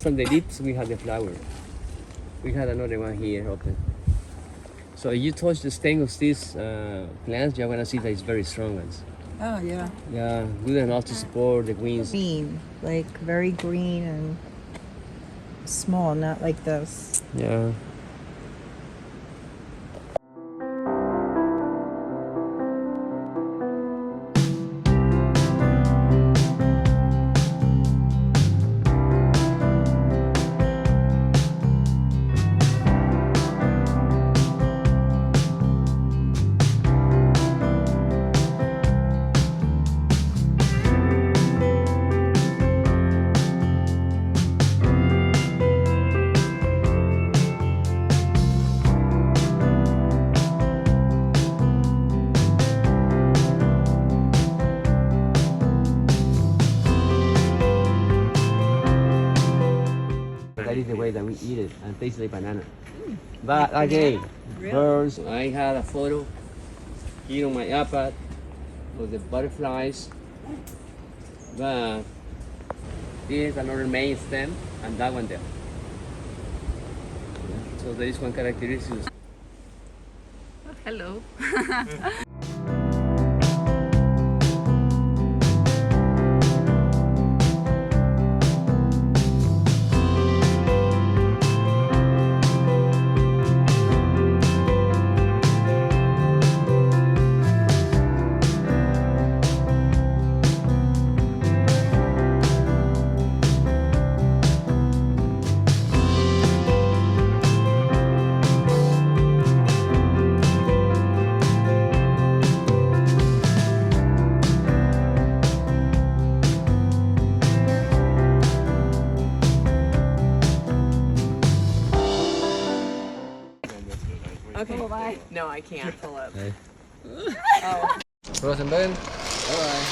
from the lips, we have the flower. We had another one here open. So if you touch the stem of these plants, you're gonna see that it's very strong ones. Oh, yeah. Yeah, good enough to support the wings. Green, like very green and small, not like this. Yeah. That is the way that we eat it and taste like banana. But again, birds. I had a photo here on my iPad of the butterflies. But this is another main stem and that one there. So there is one characteristic. Oh, hello. Okay. No, I can't pull up. Hey. Oh. Rosenberg. Alright.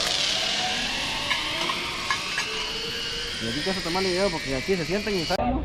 Y aquí quiero tomar el video porque aquí se sienten y salen.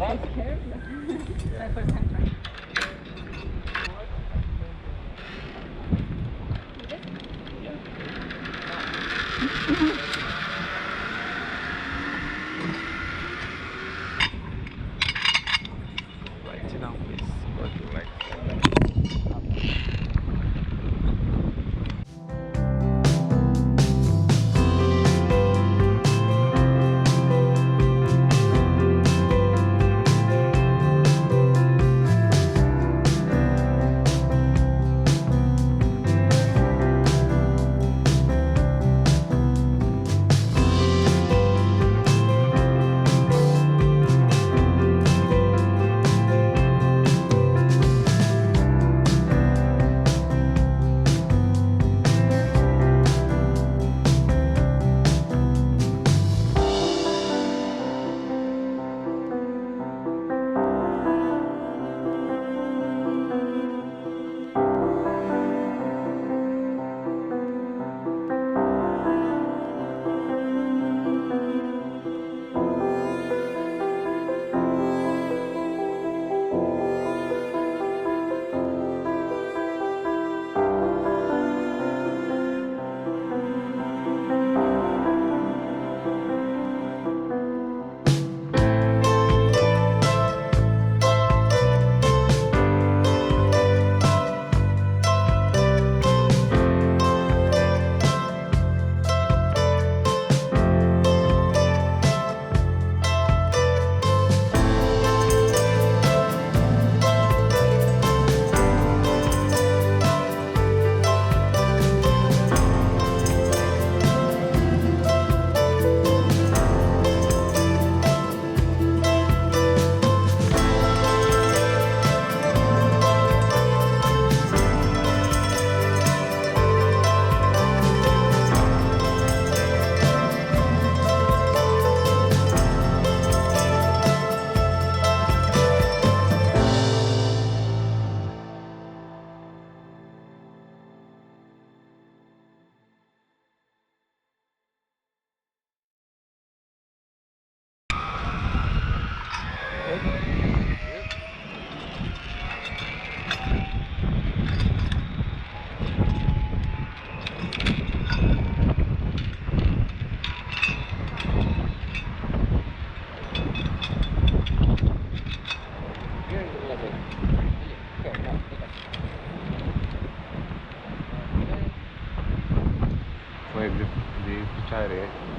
Fue di picciare.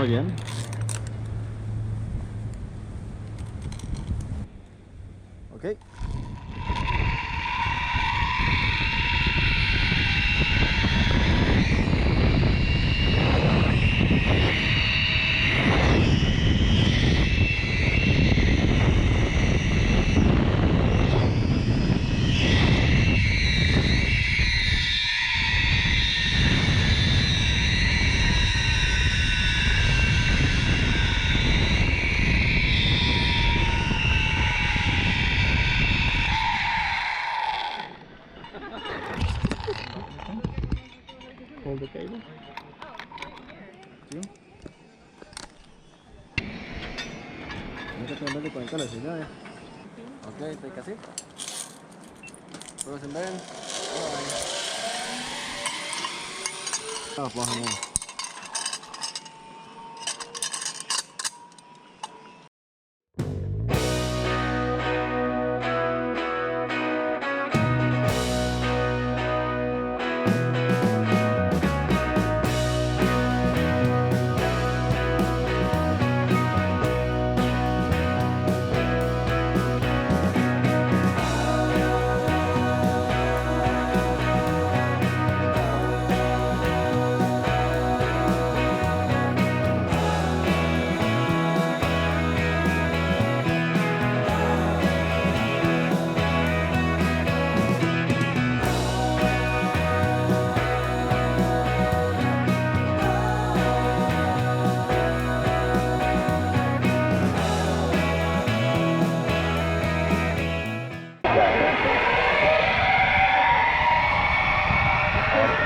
Muy bien. Ok. hold the cable. ¿Sí? Métete en vez de conectar las señales. Ok, take a seat. Frozen bend. Vamos a ver.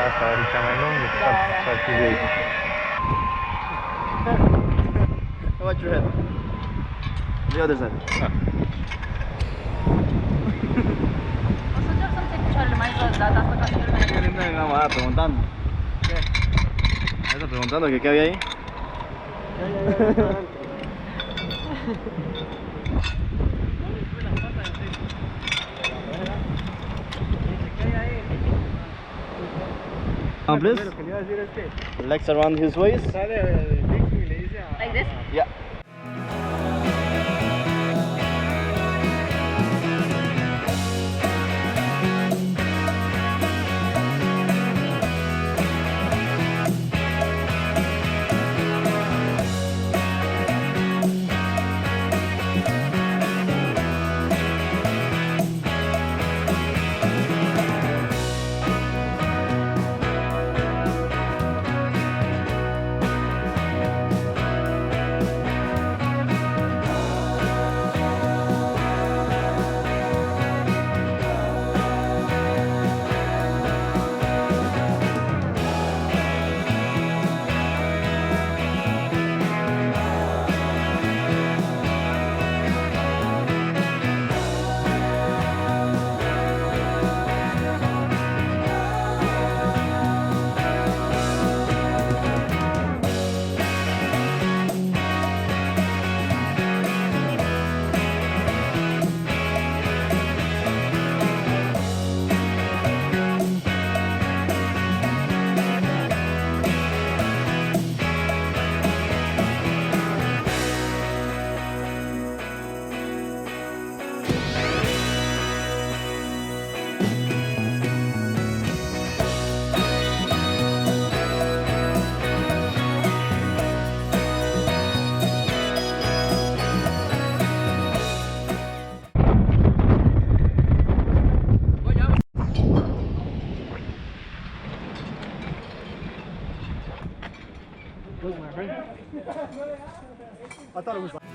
Asta e cea mai lungă, sau ce vrei? Watch your head. The other side. O să încerc să-mi țin picioarele mai jos data asta ca să termine. Vamos preguntando. ¿Qué? Está preguntando que qué había ahí. Please. Legs around his waist. Like this? Yeah. I thought it was